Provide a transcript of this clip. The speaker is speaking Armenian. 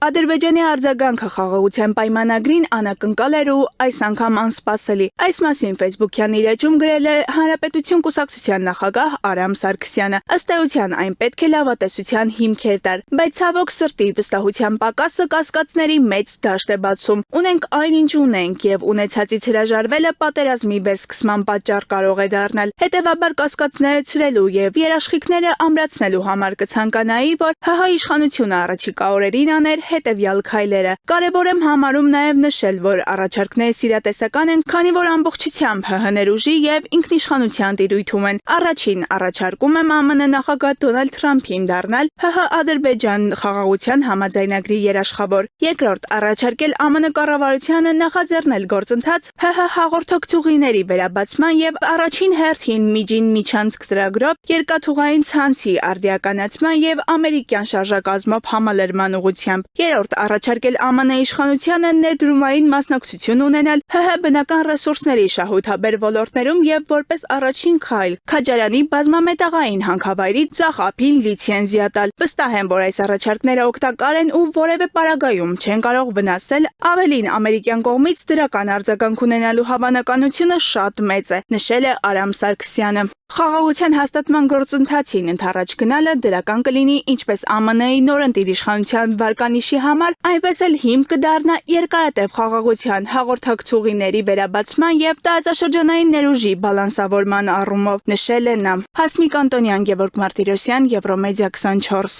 Ադրբեջանի արձագանքը խաղաղության պայմանագրին անակնկալ էր ու այս անգամ անսպասելի։ Այս մասին Facebook-յան իր էջում գրել է Հանրապետություն կուսակցության նախագահ Արամ Սարգսյանը։ Ըստ էության այն պետք է լավատեսության հիմքեր տար, բայց ցավոք սրտի վստահության պակասը կասկածների մեծ դաշտ է բացում։ Ունենք այն ինչ ունենք եւ ունեցածից հրաժարվելը պատերազմի վերսկսման պատճառ կարող է դառնալ։ Հետևաբար կասկածները ցրելու եւ երաշխիքները ամրացնելու համար կցանկանայի, որ ՀՀ իշխանությունը առաջիկա օրերին աներ հետեւյալ քայլերը։ Կարևոր եմ համարում նաեւ նշել, որ առաջարկները սիրատեսական են, քանի որ ամբողջությամբ ՀՀ ներուժի եւ ինքնիշխանության տիրույթում են։ Առաջին առաջարկում եմ ԱՄՆ նախագահ Դոնալդ Թրամփին դառնալ ՀՀ Ադրբեջան խաղաղության համաձայնագրի երաշխավոր։ Երկրորդ առաջարկել ԱՄՆ կառավարությանը նախաձեռնել գործընթաց ՀՀ հաղորդակցուղիների վերաբացման եւ առաջին հերթին միջին միջանցք ծրագրով երկաթուղային ցանցի արդիականացման եւ ամերիկյան շարժակազմով համալրման ուղղությամբ։ Երրորդ առաջարկել ԱՄՆ իշխանությանը ներդրումային մասնակցություն ունենալ ՀՀ բնական ռեսուրսների շահութաբեր ոլորտներում եւ որպես առաջին քայլ Քաջարյանի բազմամետաղային հանքավայրի ձախ ափին լիցենզիա տալ։ Վստահ եմ, որ այս առաջարկները օգտակար են ու որևէ պարագայում չեն կարող վնասել, ավելին ամերիկյան կողմից դրական արձագանք ունենալու հավանականությունը շատ մեծ է, նշել է Արամ Սարգսյանը։ Խաղաղության հաստատման գործընթացին ընդառաջ գնալը դրական կլինի ինչպես ԱՄՆ-ի նորընտիր իշխանության վարկանիշի համար, այնպես էլ հիմք կդառնա երկարատև խաղաղության հաղորդակցուղիների վերաբացման եւ տարածաշրջանային ներուժի բալանսավորման առումով, նշել է նա։ Հասմիկ Անտոնյան, Գևորգ Մարտիրոսյան, Եվրոմեդիա 24։